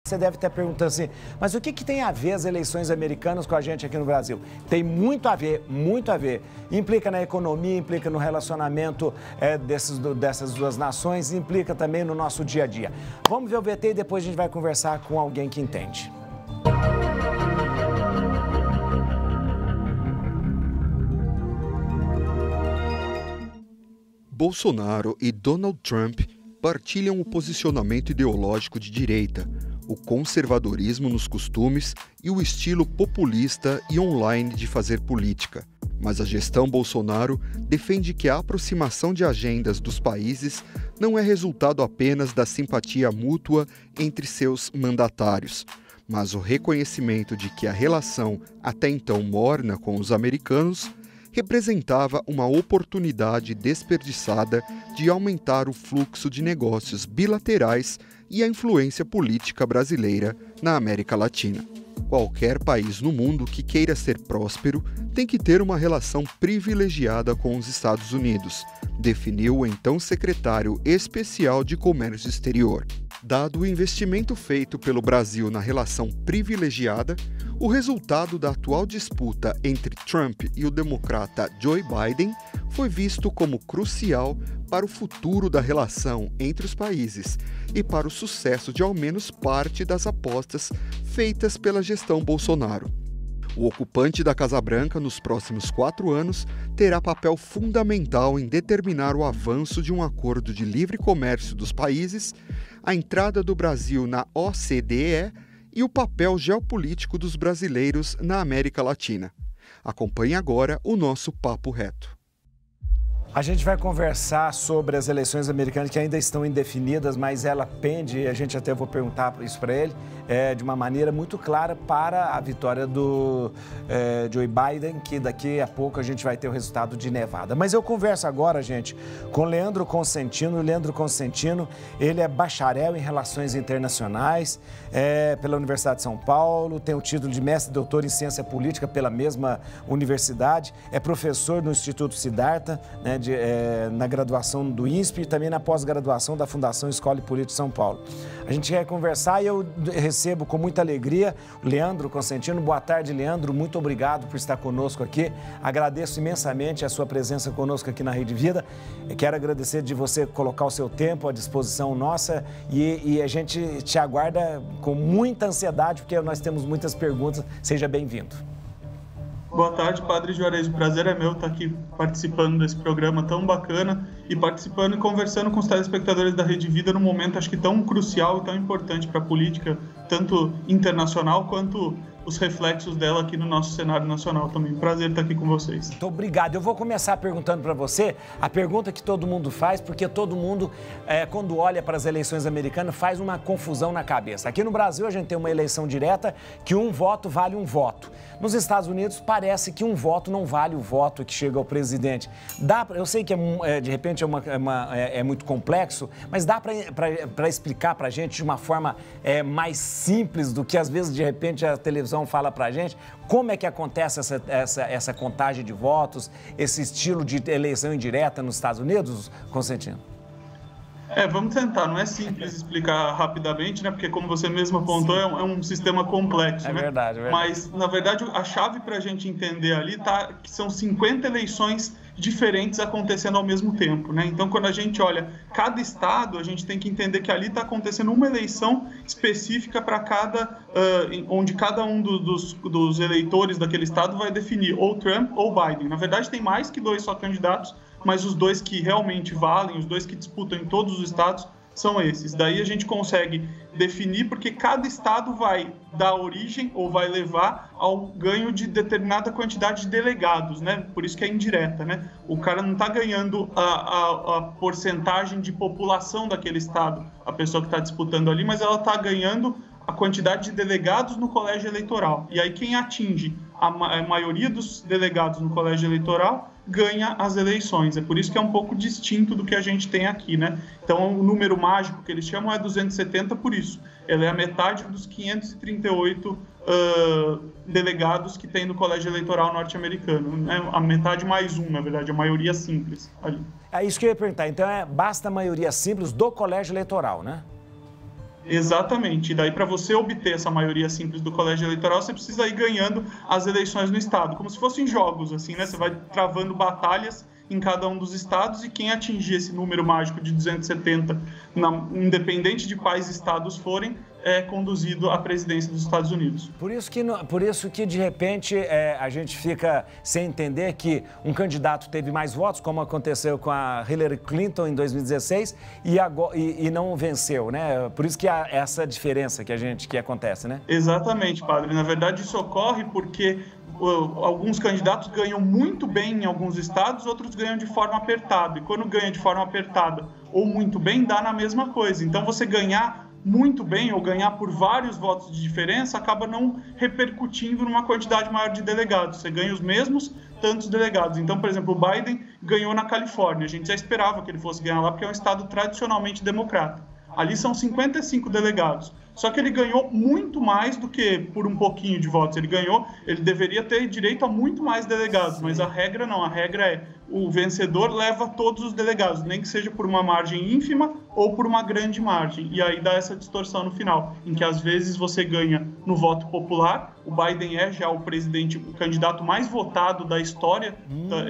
Você deve estar perguntando assim, mas o que tem a ver as eleições americanas com a gente aqui no Brasil? Tem muito a ver, muito a ver. Implica na economia, implica no relacionamento dessas duas nações, implica também no nosso dia a dia. Vamos ver o VT e depois a gente vai conversar com alguém que entende. Bolsonaro e Donald Trump partilham o posicionamento ideológico de direita, o conservadorismo nos costumes e o estilo populista e online de fazer política. Mas a gestão Bolsonaro defende que a aproximação de agendas dos países não é resultado apenas da simpatia mútua entre seus mandatários, mas o reconhecimento de que a relação, até então morna com os americanos, representava uma oportunidade desperdiçada de aumentar o fluxo de negócios bilaterais e a influência política brasileira na América Latina. Qualquer país no mundo que queira ser próspero tem que ter uma relação privilegiada com os Estados Unidos, definiu o então secretário especial de Comércio Exterior. Dado o investimento feito pelo Brasil na relação privilegiada, o resultado da atual disputa entre Trump e o democrata Joe Biden foi visto como crucial para o futuro da relação entre os países e para o sucesso de ao menos parte das apostas feitas pela gestão Bolsonaro. O ocupante da Casa Branca, nos próximos 4 anos, terá papel fundamental em determinar o avanço de um acordo de livre comércio dos países, a entrada do Brasil na OCDE e o papel geopolítico dos brasileiros na América Latina. Acompanhe agora o nosso Papo Reto. A gente vai conversar sobre as eleições americanas que ainda estão indefinidas, mas ela pende, a gente até vou perguntar isso para ele, de uma maneira muito clara para a vitória do Joe Biden, que daqui a pouco a gente vai ter o resultado de Nevada. Mas eu converso agora, gente, com Leandro Consentino. Leandro Consentino, ele é bacharel em Relações Internacionais pela Universidade de São Paulo, tem o título de mestre e doutor em Ciência Política pela mesma universidade, é professor no Instituto Siddhartha, né, na graduação do INSP e também na pós-graduação da Fundação Escola e Política de São Paulo. A gente quer conversar e eu recebo com muita alegria o Leandro Consentino. Boa tarde, Leandro. Muito obrigado por estar conosco aqui. Agradeço imensamente a sua presença conosco aqui na Rede Vida. Eu quero agradecer de você colocar o seu tempo à disposição nossa e a gente te aguarda com muita ansiedade porque nós temos muitas perguntas. Seja bem-vindo. Boa tarde, Padre Juarez. O prazer é meu estar aqui participando desse programa tão bacana e participando e conversando com os telespectadores da Rede Vida num momento, acho que tão crucial e tão importante para a política, tanto internacional quanto os reflexos dela aqui no nosso cenário nacional também. Prazer estar aqui com vocês. Muito obrigado. Eu vou começar perguntando para você a pergunta que todo mundo faz, porque todo mundo, quando olha para as eleições americanas, faz uma confusão na cabeça. Aqui no Brasil, a gente tem uma eleição direta que um voto vale um voto. Nos Estados Unidos, parece que um voto não vale o voto que chega ao presidente. Eu sei que, de repente, é muito complexo, mas dá para explicar para a gente de uma forma mais simples do que, às vezes, de repente, a televisão fala para a gente, como é que acontece essa contagem de votos, esse estilo de eleição indireta nos Estados Unidos, Consentino? Vamos tentar, não é simples explicar rapidamente, né? Porque como você mesmo apontou, é um sistema complexo, né? Verdade, é verdade. Mas, na verdade, a chave para a gente entender ali tá que são 50 eleições diferentes acontecendo ao mesmo tempo, né? Então, quando a gente olha cada estado, a gente tem que entender que ali está acontecendo uma eleição específica para onde cada um dos eleitores daquele estado vai definir ou Trump ou Biden. Na verdade, tem mais que 2 só candidatos, mas os 2 que realmente valem, os 2 que disputam em todos os estados, são esses. Daí a gente consegue definir porque cada estado vai dar origem ou vai levar ao ganho de determinada quantidade de delegados, né? Por isso que é indireta, né? O cara não está ganhando a porcentagem de população daquele estado, a pessoa que está disputando ali, mas ela está ganhando a quantidade de delegados no colégio eleitoral. E aí quem atinge a maioria dos delegados no colégio eleitoral ganha as eleições. É por isso que é um pouco distinto do que a gente tem aqui, né? Então, o número mágico que eles chamam é 270 por isso. Ela é a metade dos 538 delegados que tem no colégio eleitoral norte-americano, né? A metade mais um, na verdade, a maioria simples ali. É isso que eu ia perguntar. Então, basta a maioria simples do colégio eleitoral, né? Exatamente. E daí, para você obter essa maioria simples do colégio eleitoral, você precisa ir ganhando as eleições no estado, como se fossem jogos, assim, né? Você vai travando batalhas em cada um dos estados e quem atingir esse número mágico de 270, independente de quais estados forem, é conduzido à presidência dos Estados Unidos. Por isso que de repente, a gente fica sem entender que um candidato teve mais votos, como aconteceu com a Hillary Clinton em 2016, e não venceu, né? Por isso que há essa diferença que acontece, né? Exatamente, padre. Na verdade, isso ocorre porque alguns candidatos ganham muito bem em alguns estados, outros ganham de forma apertada. E quando ganha de forma apertada ou muito bem, dá na mesma coisa. Então, você ganhar muito bem ou ganhar por vários votos de diferença acaba não repercutindo numa quantidade maior de delegados. Você ganha os mesmos tantos delegados. Então, por exemplo, o Biden ganhou na Califórnia. A gente já esperava que ele fosse ganhar lá porque é um estado tradicionalmente democrata. Ali são 55 delegados. Só que ele ganhou muito mais do que por um pouquinho de votos. Ele deveria ter direito a muito mais delegados, mas a regra não. A regra é o vencedor leva todos os delegados, nem que seja por uma margem ínfima ou por uma grande margem. E aí dá essa distorção no final, em que às vezes você ganha no voto popular. O Biden é já o candidato mais votado da história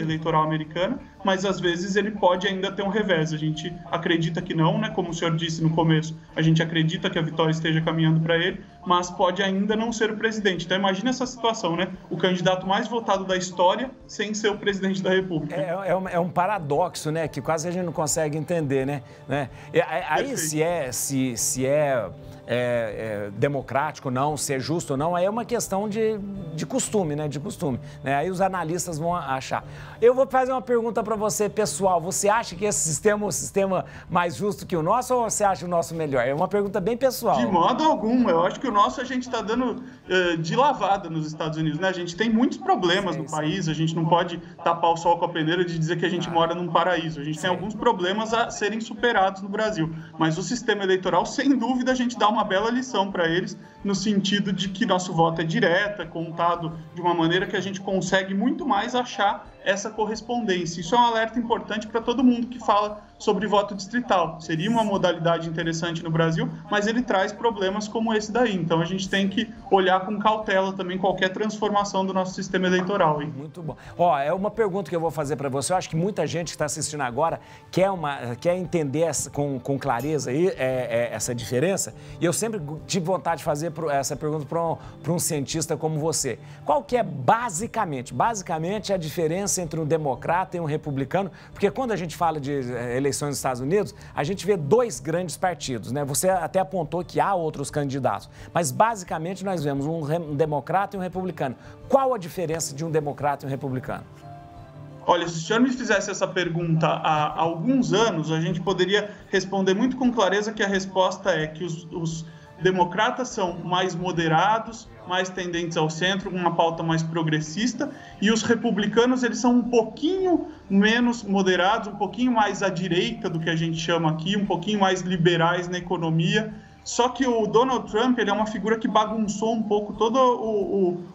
eleitoral americana, mas às vezes ele pode ainda ter um revés. A gente acredita que não, né? Como o senhor disse no começo, a gente acredita que a vitória esteja caminhando para ele, mas pode ainda não ser o presidente. Então imagina essa situação, né? O candidato mais votado da história sem ser o presidente da República. É um paradoxo, né? Que quase a gente não consegue entender, né? Aí se é democrático ou não, se é justo ou não, aí é uma questão de costume, né? De costume, né? Aí os analistas vão achar. Eu vou fazer uma pergunta para você, pessoal. Você acha que esse sistema é um sistema mais justo que o nosso ou você acha o nosso melhor? É uma pergunta bem pessoal. De modo algum. Eu acho que o nosso a gente está dando de lavada nos Estados Unidos, né? A gente tem muitos problemas no país, a gente não pode tapar o sol com a peneira de dizer que a gente mora num paraíso. A gente tem alguns problemas a serem superados no Brasil, mas o sistema eleitoral, sem dúvida, a gente dá uma bela lição para eles, no sentido de que nosso voto é direto, é contado de uma maneira que a gente consegue muito mais achar essa correspondência. Isso é um alerta importante para todo mundo que fala sobre voto distrital. Seria uma modalidade interessante no Brasil, mas ele traz problemas como esse daí. Então a gente tem que olhar com cautela também qualquer transformação do nosso sistema eleitoral. Hein? Muito bom. É uma pergunta que eu vou fazer para você. Eu acho que muita gente que está assistindo agora quer entender com clareza aí, essa diferença. E eu sempre tive vontade de fazer essa pergunta para um cientista como você. Qual que é basicamente a diferença entre um democrata e um republicano? Porque quando a gente fala de eleições nos Estados Unidos, a gente vê dois grandes partidos, né? Você até apontou que há outros candidatos, mas basicamente nós vemos um democrata e um republicano. Qual a diferença de um democrata e um republicano? Olha, se o senhor me fizesse essa pergunta há alguns anos, a gente poderia responder muito com clareza que a resposta é que os democratas são mais moderados, mais tendentes ao centro, com uma pauta mais progressista, e os republicanos, eles são um pouquinho menos moderados, um pouquinho mais à direita do que a gente chama aqui, um pouquinho mais liberais na economia. Só que o Donald Trump, ele é uma figura que bagunçou um pouco todo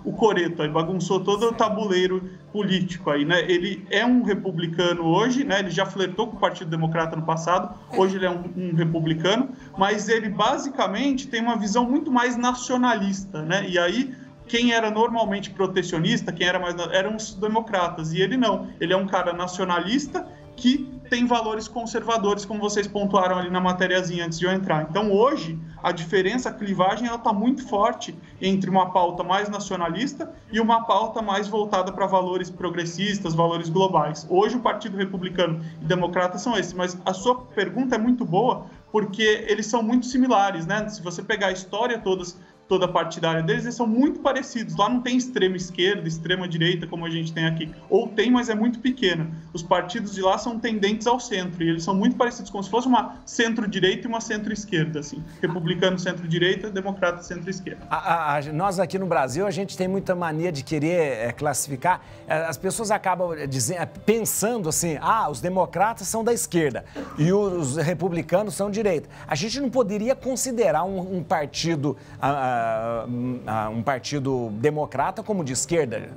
o coreto, aí bagunçou todo o tabuleiro político aí, né? Ele é um republicano hoje, né? Ele já flertou com o Partido Democrata no passado, hoje ele é um republicano, mas ele basicamente tem uma visão muito mais nacionalista, né? E aí, quem era normalmente protecionista, eram os democratas, e ele não. Ele é um cara nacionalista que tem valores conservadores, como vocês pontuaram ali na matériazinha antes de eu entrar. Então, hoje, a diferença, a clivagem, ela está muito forte entre uma pauta mais nacionalista e uma pauta mais voltada para valores progressistas, valores globais. Hoje, o Partido Republicano e Democrata são esses, mas a sua pergunta é muito boa, porque eles são muito similares, né? Se você pegar a história toda partidária deles, eles são muito parecidos. Lá não tem extrema esquerda, extrema direita, como a gente tem aqui. Ou tem, mas é muito pequena. Os partidos de lá são tendentes ao centro, e eles são muito parecidos, como se fosse uma centro-direita e uma centro-esquerda, assim. Republicano centro-direita, democrata centro-esquerda. Nós aqui no Brasil, a gente tem muita mania de querer classificar. As pessoas acabam pensando assim, os democratas são da esquerda e os republicanos são direita. A gente não poderia considerar um partido democrata como de esquerda?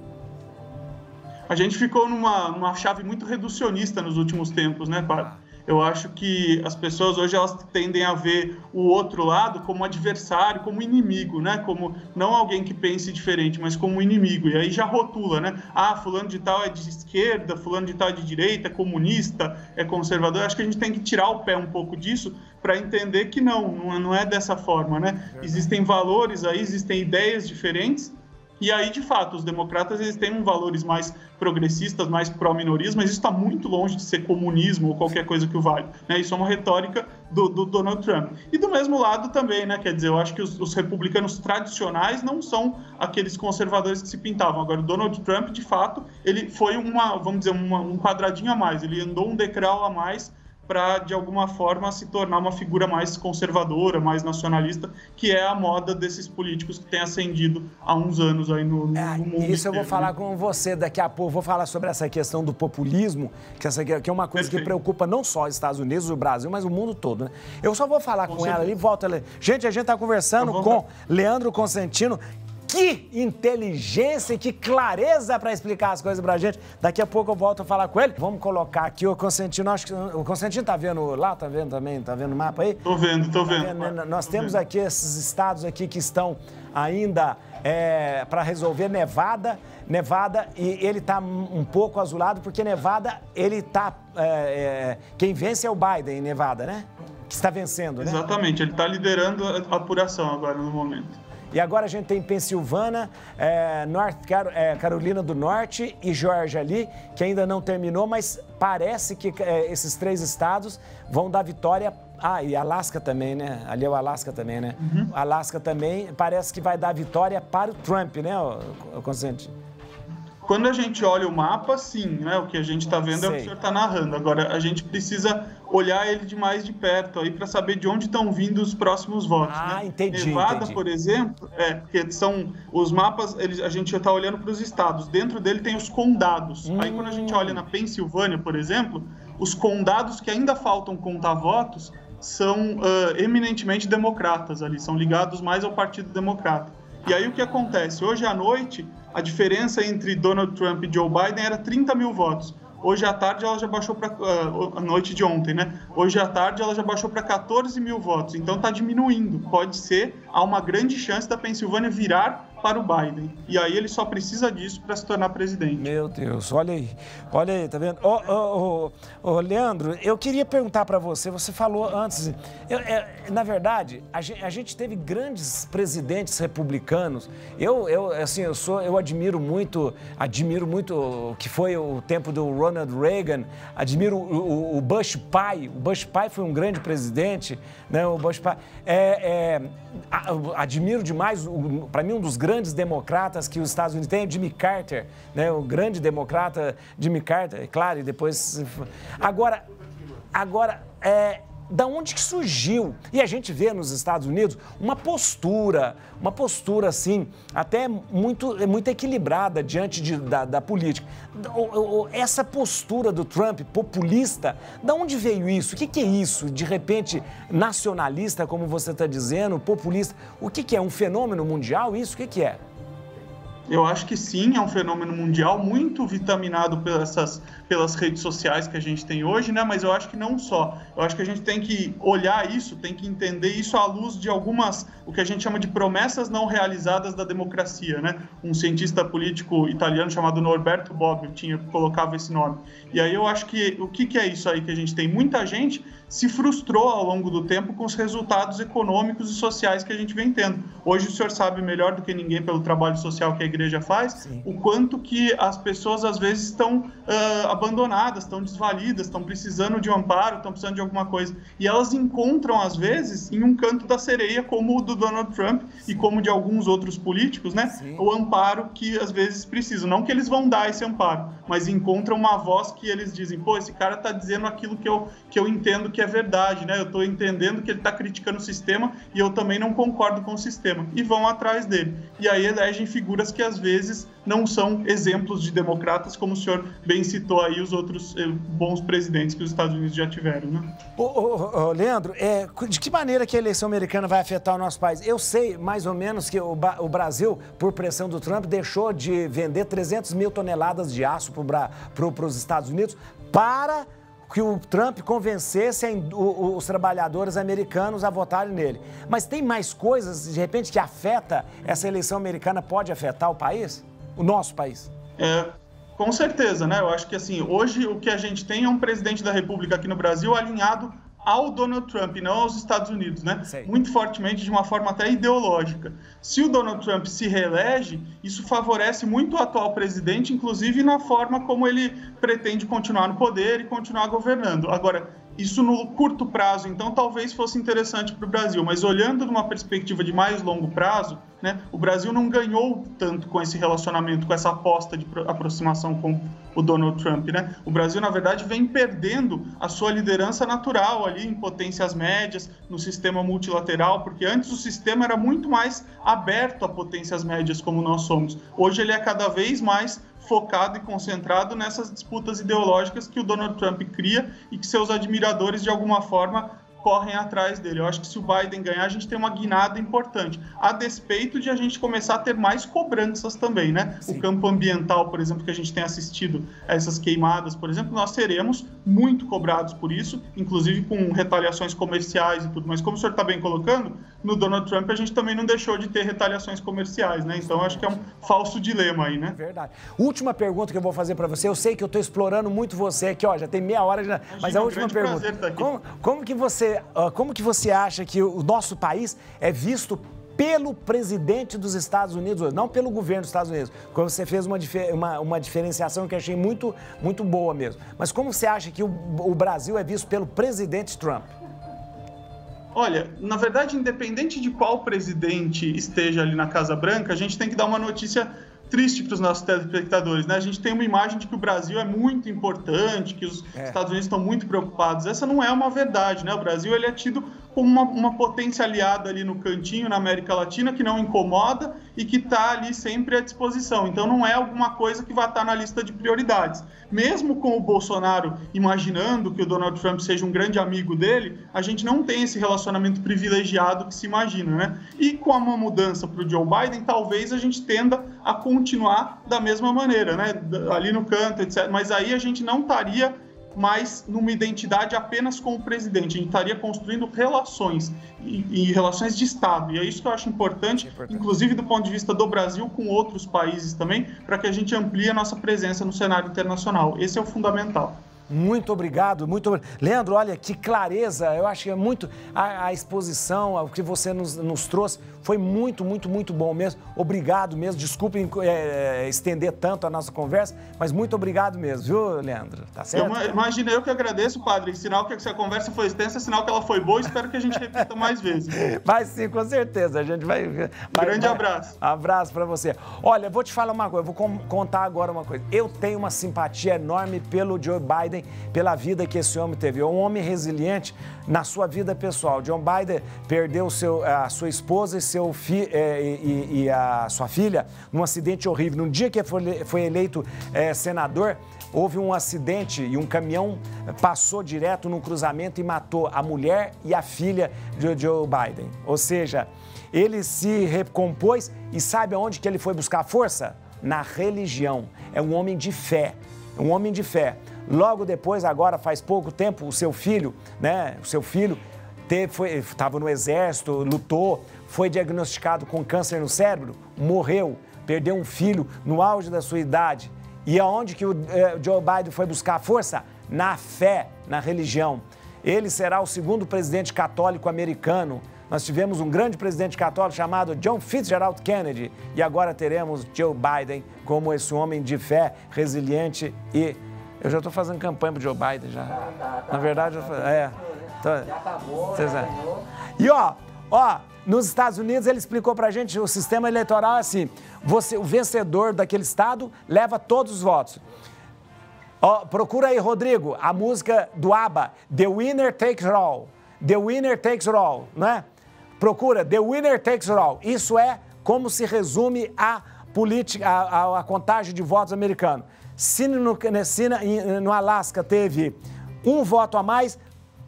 A gente ficou numa chave muito reducionista nos últimos tempos, né, padre? Eu acho que as pessoas hoje elas tendem a ver o outro lado como adversário, como inimigo, né? Como não alguém que pense diferente, mas como inimigo. E aí já rotula, né? Ah, fulano de tal é de esquerda, fulano de tal é de direita, é comunista, é conservador. Eu acho que a gente tem que tirar o pé um pouco disso para entender que não é dessa forma, né? Existem valores aí, existem ideias diferentes. E aí, de fato, os democratas eles têm valores mais progressistas, mais pró-minorias, mas isso está muito longe de ser comunismo ou qualquer coisa que o valha, né? Isso é uma retórica do Donald Trump. E do mesmo lado também, né? Quer dizer, eu acho que os republicanos tradicionais não são aqueles conservadores que se pintavam. Agora, o Donald Trump, de fato, ele foi vamos dizer, um quadradinho a mais, ele andou um degrau a mais para, de alguma forma, se tornar uma figura mais conservadora, mais nacionalista, que é a moda desses políticos que têm ascendido há uns anos aí no mundo Isso eu vou inteiro, falar né? com você daqui a pouco. Vou falar sobre essa questão do populismo, que é uma coisa que preocupa não só os Estados Unidos, o Brasil, mas o mundo todo, né? Eu só vou falar com ela ali e volto a ler. Gente, a gente está conversando com Leandro Constantino. Que inteligência e que clareza para explicar as coisas pra gente. Daqui a pouco eu volto a falar com ele. Vamos colocar aqui o Constantino. Acho que o Constantino tá vendo lá, tá vendo também? Tá vendo o mapa aí? Tô vendo. Nós temos aqui esses estados aqui que estão ainda para resolver. Nevada, e ele tá um pouco azulado, porque Nevada, ele tá... quem vence é o Biden em Nevada, né? Que está vencendo, né? Exatamente, ele tá liderando a apuração agora no momento. E agora a gente tem Pensilvânia, Carolina do Norte e Geórgia ali, que ainda não terminou, mas parece que esses 3 estados vão dar vitória. Ah, e Alasca também, né? Ali é o Alasca também, né? Uhum. Alasca também parece que vai dar vitória para o Trump, né, Constantino? Quando a gente olha o mapa, sim, né? O que a gente está vendo é o que o senhor está narrando. Agora, a gente precisa olhar ele de mais de perto aí para saber de onde estão vindo os próximos votos. Ah, né? Entendi. Nevada, por exemplo, que são os mapas, a gente está olhando para os estados. Dentro dele tem os condados. Aí, quando a gente olha na Pensilvânia, por exemplo, os condados que ainda faltam contar votos são eminentemente democratas ali, são ligados mais ao Partido Democrata. E aí o que acontece? Hoje à noite, a diferença entre Donald Trump e Joe Biden era 30 mil votos. Hoje à tarde ela já baixou para... a noite de ontem, né? Hoje à tarde ela já baixou para 14 mil votos. Então está diminuindo. Pode ser, há uma grande chance da Pensilvânia virar para o Biden. E aí ele só precisa disso para se tornar presidente. Meu Deus, olha aí, tá vendo? Leandro, eu queria perguntar para você falou antes, na verdade, a gente teve grandes presidentes republicanos. Eu admiro muito o que foi o tempo do Ronald Reagan, admiro o Bush pai. O Bush pai foi um grande presidente, né? O Bush pai. Admiro demais, para mim, um dos grandes democratas que os Estados Unidos têm, Jimmy Carter, né? O grande democrata Jimmy Carter, é claro, e depois... Agora, da onde que surgiu? E a gente vê nos Estados Unidos uma postura assim, até muito equilibrada diante da política. Essa postura do Trump, populista, da onde veio isso? O que é isso? De repente, nacionalista, como você está dizendo, populista. O que é? Um fenômeno mundial isso? O que é? Eu acho que sim, é um fenômeno mundial muito vitaminado pelas redes sociais que a gente tem hoje, né? Mas eu acho que não só. Eu acho que a gente tem que olhar isso, tem que entender isso à luz de algumas, o que a gente chama de promessas não realizadas da democracia, né? Um cientista político italiano chamado Norberto Bobbio colocava esse nome. E aí eu acho que o que é isso aí que a gente tem? Muita gente se frustrou ao longo do tempo com os resultados econômicos e sociais que a gente vem tendo. Hoje o senhor sabe melhor do que ninguém pelo trabalho social que a igreja faz, sim, o quanto que as pessoas às vezes estão abandonadas, estão desvalidas, estão precisando de um amparo, estão precisando de alguma coisa. E elas encontram, às vezes, em um canto da sereia, como o do Donald Trump, sim, e como de alguns outros políticos, né? Sim. O amparo que às vezes precisam. Não que eles vão dar esse amparo, mas encontram uma voz que eles dizem, pô, esse cara está dizendo aquilo que eu entendo que é verdade, né? Eu estou entendendo que ele está criticando o sistema e eu também não concordo com o sistema. E vão atrás dele. E aí elegem figuras que às vezes não são exemplos de democratas, como o senhor bem citou aí os outros bons presidentes que os Estados Unidos já tiveram, né? Leandro, de que maneira que a eleição americana vai afetar o nosso país? Eu sei, mais ou menos, que o Brasil, por pressão do Trump, deixou de vender 300 mil toneladas de aço para os Estados Unidos para que o Trump convencesse os trabalhadores americanos a votarem nele. Mas tem mais coisas, de repente, que afeta essa eleição americana, pode afetar o país? O nosso país? Com certeza, né? Eu acho que, assim, hoje o que a gente tem é um presidente da República aqui no Brasil alinhado ao Donald Trump, não aos Estados Unidos, né? Sei. Muito fortemente, de uma forma até ideológica. Se o Donald Trump se reelege, isso favorece muito o atual presidente, inclusive na forma como ele pretende continuar no poder e continuar governando. Agora, isso no curto prazo, então, talvez fosse interessante para o Brasil, mas olhando numa perspectiva de mais longo prazo, né, o Brasil não ganhou tanto com esse relacionamento, com essa aposta de aproximação com o Donald Trump, né? O Brasil, na verdade, vem perdendo a sua liderança natural ali em potências médias, no sistema multilateral, porque antes o sistema era muito mais aberto a potências médias como nós somos. Hoje ele é cada vez mais focado e concentrado nessas disputas ideológicas que o Donald Trump cria e que seus admiradores, de alguma forma, correm atrás dele. Eu acho que se o Biden ganhar, a gente tem uma guinada importante, a despeito de a gente começar a ter mais cobranças também, né? Sim. O campo ambiental, por exemplo, que a gente tem assistido a essas queimadas, por exemplo, nós seremos muito cobrados por isso, inclusive com retaliações comerciais e tudo, mas como o senhor está bem colocando, no Donald Trump a gente também não deixou de ter retaliações comerciais, né? Então acho que é um falso dilema aí, né? Verdade. Última pergunta que eu vou fazer para você, eu sei que eu estou explorando muito você aqui, ó, já tem meia hora, já, mas a última pergunta, como que você acha que o nosso país é visto pelo presidente dos Estados Unidos hoje, não pelo governo dos Estados Unidos? Como você fez uma diferenciação que eu achei muito, muito boa mesmo. Mas como você acha que o Brasil é visto pelo presidente Trump? Olha, na verdade, independente de qual presidente esteja ali na Casa Branca, a gente tem que dar uma notícia triste para os nossos telespectadores, né? A gente tem uma imagem de que o Brasil é muito importante, que os Estados Unidos estão muito preocupados. Essa não é uma verdade, né? O Brasil ele é tido como uma potência aliada ali no cantinho, na América Latina, que não incomoda e que está ali sempre à disposição. Então não é alguma coisa que vai estar na lista de prioridades. Mesmo com o Bolsonaro imaginando que o Donald Trump seja um grande amigo dele, a gente não tem esse relacionamento privilegiado que se imagina, né? E com uma mudança para o Joe Biden, talvez a gente tenda a continuar da mesma maneira, né? Ali no canto, etc. Mas aí a gente não estaria mais numa identidade apenas com o presidente. A gente estaria construindo relações, e relações de Estado. E é isso que eu acho importante, inclusive do ponto de vista do Brasil com outros países também, para que a gente amplie a nossa presença no cenário internacional. Esse é o fundamental. Muito obrigado, muito obrigado. Leandro, olha, que clareza, eu acho que é muito, a exposição, o que você nos trouxe, foi muito, muito, muito bom mesmo. Obrigado mesmo, desculpe estender tanto a nossa conversa, mas muito obrigado mesmo, viu, Leandro? Tá certo? Imagina, eu que agradeço, padre, sinal que essa conversa foi extensa, sinal que ela foi boa, espero que a gente repita mais vezes. Vai sim, com certeza, a gente vai... Grande abraço. Abraço pra você. Olha, vou te falar uma coisa, vou contar agora uma coisa. Eu tenho uma simpatia enorme pelo Joe Biden, pela vida que esse homem teve. É um homem resiliente na sua vida pessoal. John Biden perdeu a sua esposa e a sua filha num acidente horrível. No dia que foi eleito senador, houve um acidente e um caminhão passou direto num cruzamento e matou a mulher e a filha de Joe Biden. Ou seja, ele se recompôs e sabe aonde que ele foi buscar força? Na religião. É um homem de fé. Um homem de fé. Logo depois, agora faz pouco tempo, o seu filho, né? O seu filho estava no exército, lutou, foi diagnosticado com câncer no cérebro, morreu, perdeu um filho no auge da sua idade. E aonde que o Joe Biden foi buscar força? Na fé, na religião. Ele será o segundo presidente católico americano. Nós tivemos um grande presidente católico chamado John Fitzgerald Kennedy e agora teremos Joe Biden como esse homem de fé, resiliente e... Eu já estou fazendo campanha para o Joe Biden já. Na verdade, já acabou. E nos Estados Unidos ele explicou para a gente o sistema eleitoral é assim: o vencedor daquele estado leva todos os votos. Procura aí, Rodrigo, a música do ABBA, The Winner Takes It All. The Winner Takes It All, não é? Procura, The Winner Takes It All. Isso é como se resume a política, a contagem de votos americano. Se no Alasca teve um voto a mais,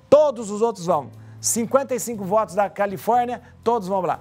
todos os outros vão. 55 votos da Califórnia, todos vão lá.